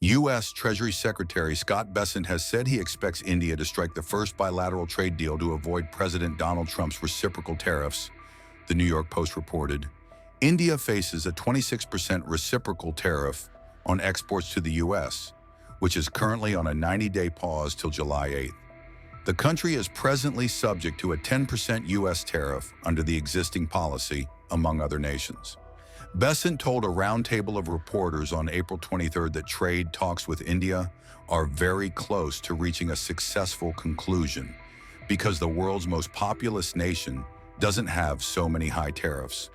U.S. Treasury Secretary Scott Bessent has said he expects India to strike the first bilateral trade deal to avoid President Donald Trump's reciprocal tariffs, the New York Post reported. India faces a 26% reciprocal tariff on exports to the U.S., which is currently on a 90-day pause till July 8th. The country is presently subject to a 10% U.S. tariff under the existing policy, among other nations. Bessent told a roundtable of reporters on April 23rd that trade talks with India are very close to reaching a successful conclusion because the world's most populous nation doesn't have so many high tariffs.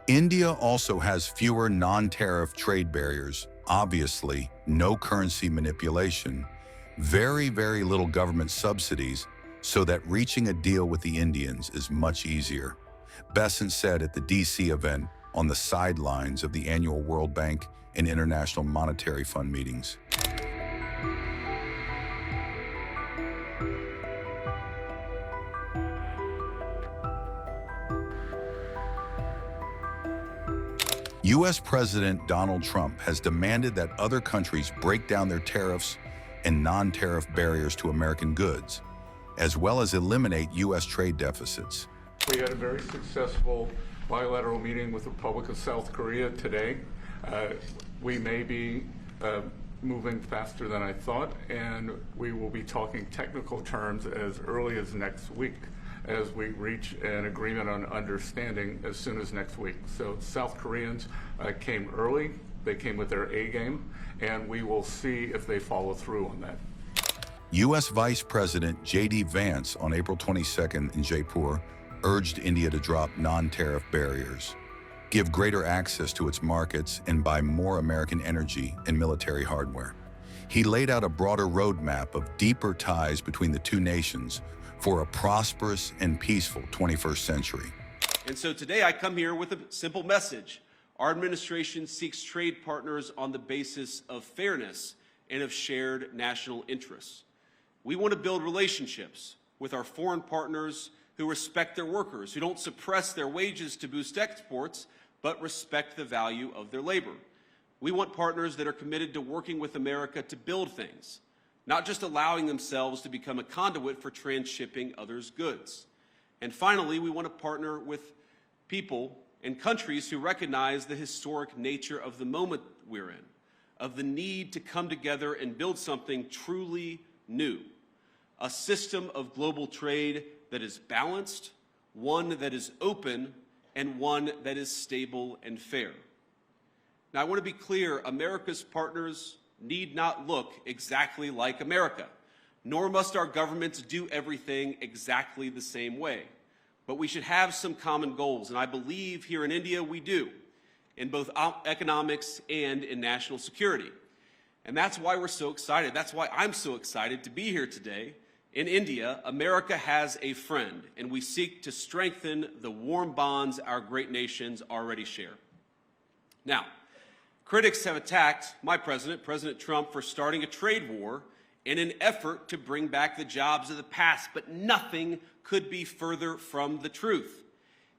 India also has fewer non-tariff trade barriers, obviously no currency manipulation, very little government subsidies, so that reaching a deal with the Indians is much easier, Bessent said at the D.C. event on the sidelines of the annual World Bank and International Monetary Fund meetings. U.S. President Donald Trump has demanded that other countries break down their tariffs and non-tariff barriers to American goods, as well as eliminate U.S. trade deficits. We had a very successful bilateral meeting with the Republic of South Korea today. We may be moving faster than I thought, and we will be talking technical terms as early as next week as we reach an agreement on understanding as soon as next week. So South Koreans came early, they came with their A game, and we will see if they follow through on that. U.S. Vice President J.D. Vance on April 22nd in Jaipur urged India to drop non-tariff barriers, give greater access to its markets, and buy more American energy and military hardware. He laid out a broader roadmap of deeper ties between the two nations for a prosperous and peaceful 21st century. And so today I come here with a simple message. Our administration seeks trade partners on the basis of fairness and of shared national interests. We want to build relationships with our foreign partners who respect their workers, who don't suppress their wages to boost exports, but respect the value of their labor. We want partners that are committed to working with America to build things, not just allowing themselves to become a conduit for transshipping others' goods. And finally, we want to partner with people and countries who recognize the historic nature of the moment we're in, of the need to come together and build something truly new, a system of global trade that is balanced, one that is open, and one that is stable and fair. Now, I want to be clear, America's partners need not look exactly like America, nor must our governments do everything exactly the same way. But we should have some common goals, and I believe here in India we do, in both economics and in national security. And that's why we're so excited. That's why I'm so excited to be here today. In India, America has a friend, and we seek to strengthen the warm bonds our great nations already share. Now, critics have attacked my president, President Trump, for starting a trade war in an effort to bring back the jobs of the past, but nothing could be further from the truth.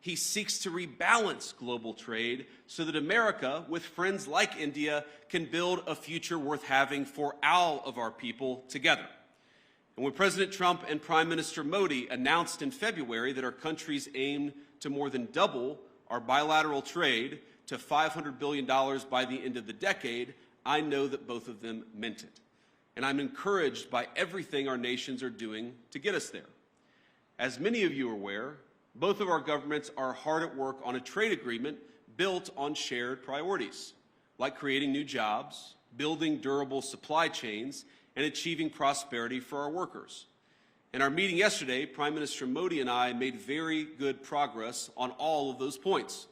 He seeks to rebalance global trade so that America, with friends like India, can build a future worth having for all of our people together. And when President Trump and Prime Minister Modi announced in February that our countries aim to more than double our bilateral trade to $500 billion by the end of the decade, I know that both of them meant it. And I'm encouraged by everything our nations are doing to get us there. As many of you are aware, both of our governments are hard at work on a trade agreement built on shared priorities, like creating new jobs, building durable supply chains, and achieving prosperity for our workers. In our meeting yesterday, Prime Minister Modi and I made very good progress on all of those points.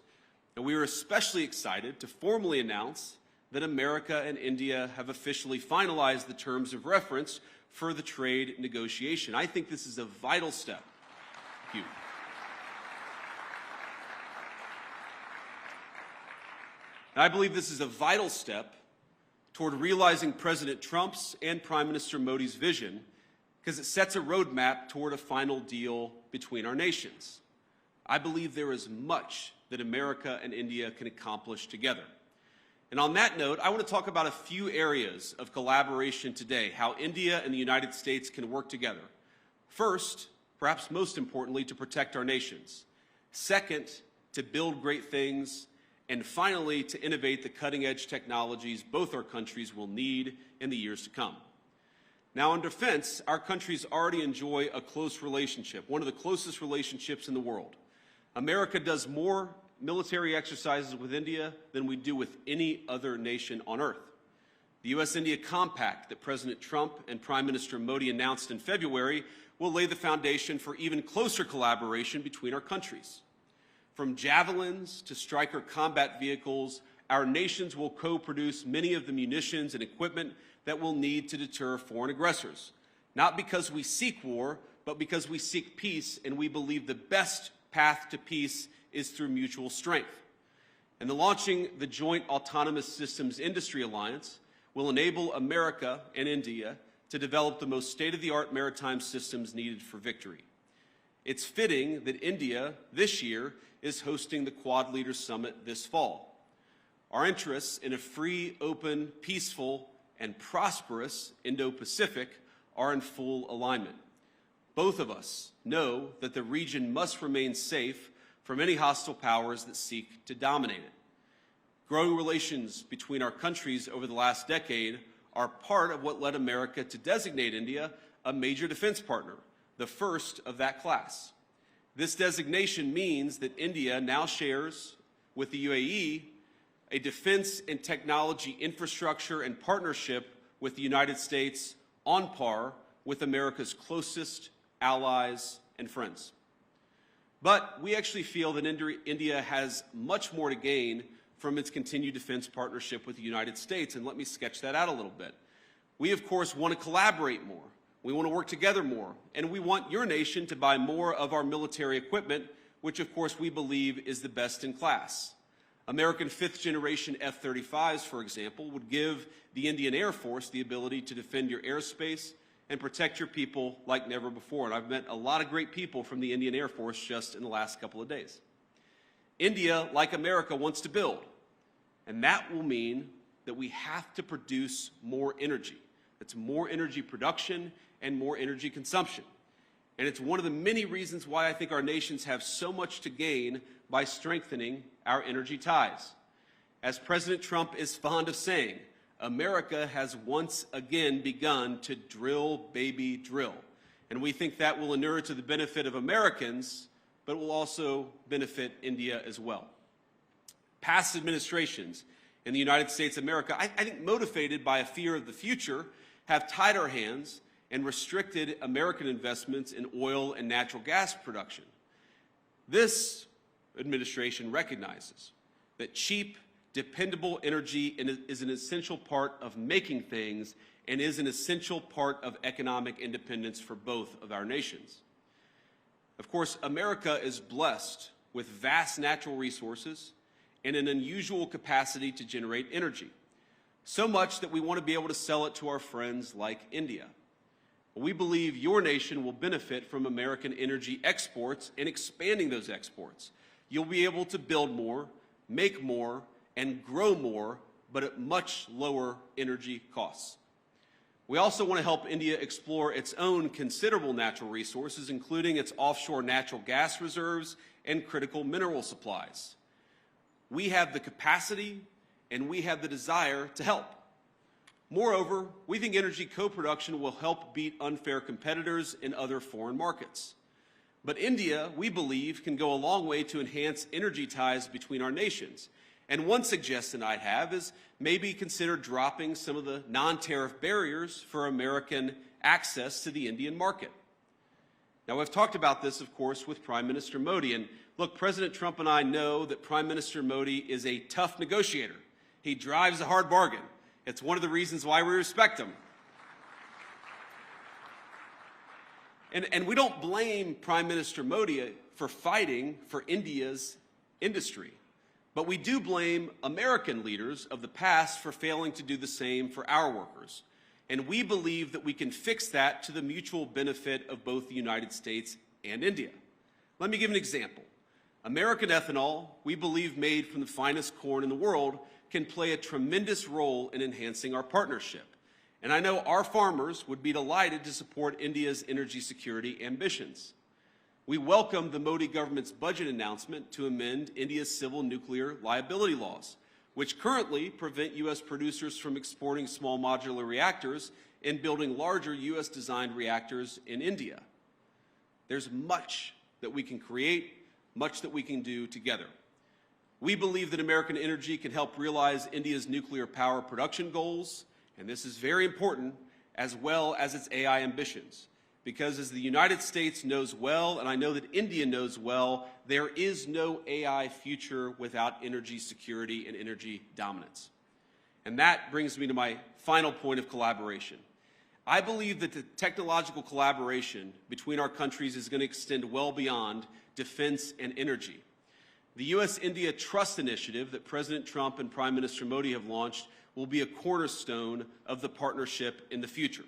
And we were especially excited to formally announce that America and India have officially finalized the terms of reference for the trade negotiation. I think this is a vital step. Thank you. And I believe this is a vital step toward realizing President Trump's and Prime Minister Modi's vision, because it sets a roadmap toward a final deal between our nations. I believe there is much that America and India can accomplish together. And on that note, I want to talk about a few areas of collaboration today, how India and the United States can work together. First, perhaps most importantly, to protect our nations. Second, to build great things. And finally, to innovate the cutting-edge technologies both our countries will need in the years to come. Now, in defense, our countries already enjoy a close relationship, one of the closest relationships in the world. America does more military exercises with India than we do with any other nation on earth. The U.S.-India Compact that President Trump and Prime Minister Modi announced in February will lay the foundation for even closer collaboration between our countries. From javelins to Stryker combat vehicles, our nations will co-produce many of the munitions and equipment that we'll need to deter foreign aggressors. Not because we seek war, but because we seek peace, and we believe the best path to peace is through mutual strength. And the launching the Joint Autonomous Systems Industry Alliance will enable America and India to develop the most state-of-the-art maritime systems needed for victory. It's fitting that India, this year, is hosting the Quad Leaders Summit this fall. Our interests in a free, open, peaceful, and prosperous Indo-Pacific are in full alignment. Both of us know that the region must remain safe from any hostile powers that seek to dominate it. Growing relations between our countries over the last decade are part of what led America to designate India a major defense partner, the first of that class. This designation means that India now shares with the UAE a defense and technology infrastructure and partnership with the United States on par with America's closest allies and friends. But we actually feel that India has much more to gain from its continued defense partnership with the United States, and let me sketch that out a little bit. We, of course, want to collaborate more. We want to work together more, and we want your nation to buy more of our military equipment, which, of course, we believe is the best in class. American fifth-generation F-35s, for example, would give the Indian Air Force the ability to defend your airspace and protect your people like never before. And I've met a lot of great people from the Indian Air Force just in the last couple of days. India, like America, wants to build, and that will mean that we have to produce more energy. It's more energy production and more energy consumption. And it's one of the many reasons why I think our nations have so much to gain by strengthening our energy ties. As President Trump is fond of saying, America has once again begun to drill, baby, drill. And we think that will inure to the benefit of Americans, but will also benefit India as well. Past administrations in the United States of America, I think motivated by a fear of the future, have tied our hands and restricted American investments in oil and natural gas production. This administration recognizes that cheap, dependable energy is an essential part of making things and is an essential part of economic independence for both of our nations. Of course, America is blessed with vast natural resources and an unusual capacity to generate energy, so much that we want to be able to sell it to our friends like India. We believe your nation will benefit from American energy exports and expanding those exports. You'll be able to build more, make more, and grow more, but at much lower energy costs. We also want to help India explore its own considerable natural resources, including its offshore natural gas reserves and critical mineral supplies. We have the capacity and we have the desire to help. Moreover, we think energy co-production will help beat unfair competitors in other foreign markets. But India, we believe, can go a long way to enhance energy ties between our nations. And one suggestion I'd have is maybe consider dropping some of the non-tariff barriers for American access to the Indian market. Now, I've talked about this, of course, with Prime Minister Modi. And look, President Trump and I know that Prime Minister Modi is a tough negotiator. He drives a hard bargain. It's one of the reasons why we respect him. And we don't blame Prime Minister Modi for fighting for India's industry. But we do blame American leaders of the past for failing to do the same for our workers. And we believe that we can fix that to the mutual benefit of both the United States and India. Let me give an example. American ethanol, we believe made from the finest corn in the world, can play a tremendous role in enhancing our partnership. And I know our farmers would be delighted to support India's energy security ambitions. We welcome the Modi government's budget announcement to amend India's civil nuclear liability laws, which currently prevent U.S. producers from exporting small modular reactors and building larger U.S.-designed reactors in India. There's much that we can create, much that we can do together. We believe that American energy can help realize India's nuclear power production goals, and this is very important, as well as its AI ambitions. Because as the United States knows well, and I know that India knows well, there is no AI future without energy security and energy dominance. And that brings me to my final point of collaboration. I believe that the technological collaboration between our countries is going to extend well beyond defense and energy. The U.S.-India Trust Initiative that President Trump and Prime Minister Modi have launched will be a cornerstone of the partnership in the future.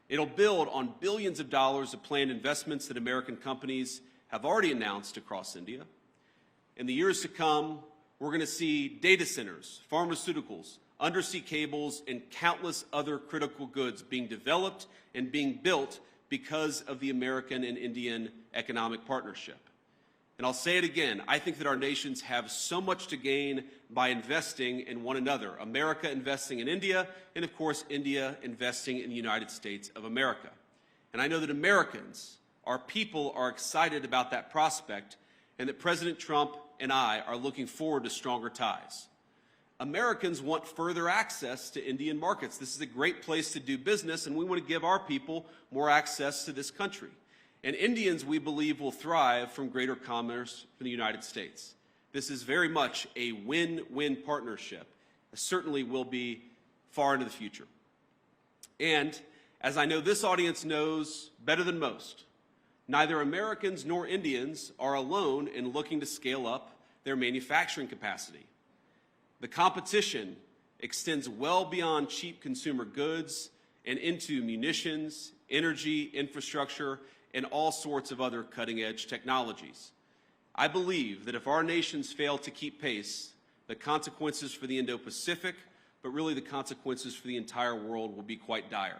It'll build on billions of dollars of planned investments that American companies have already announced across India. In the years to come, we're going to see data centers, pharmaceuticals, undersea cables, and countless other critical goods being developed and being built because of the American and Indian economic partnership. And I'll say it again, I think that our nations have so much to gain by investing in one another. America investing in India, and of course, India investing in the United States of America. And I know that Americans, our people, are excited about that prospect, and that President Trump and I are looking forward to stronger ties. Americans want further access to Indian markets. This is a great place to do business, and we want to give our people more access to this country. And Indians, we believe, will thrive from greater commerce from the United States. This is very much a win-win partnership. It certainly will be far into the future. And as I know this audience knows better than most, neither Americans nor Indians are alone in looking to scale up their manufacturing capacity. The competition extends well beyond cheap consumer goods and into munitions, energy, infrastructure, and all sorts of other cutting-edge technologies. I believe that if our nations fail to keep pace, the consequences for the Indo-Pacific, but really the consequences for the entire world, will be quite dire.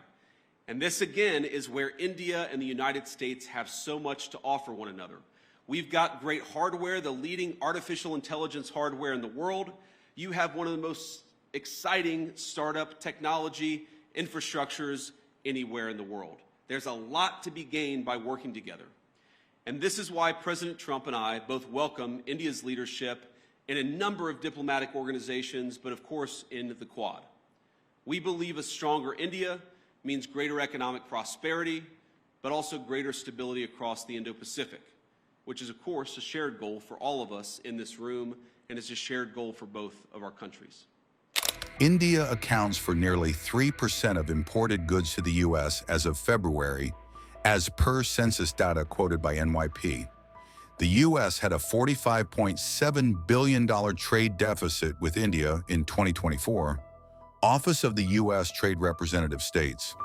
And this, again, is where India and the United States have so much to offer one another. We've got great hardware, the leading artificial intelligence hardware in the world. You have one of the most exciting startup technology infrastructures anywhere in the world. There's a lot to be gained by working together. And this is why President Trump and I both welcome India's leadership in a number of diplomatic organizations, but of course in the Quad. We believe a stronger India means greater economic prosperity, but also greater stability across the Indo-Pacific, which is of course a shared goal for all of us in this room, and is a shared goal for both of our countries. India accounts for nearly 3% of imported goods to the U.S. as of February, as per census data quoted by NYP. The U.S. had a $45.7 billion trade deficit with India in 2024, Office of the U.S. Trade Representative states.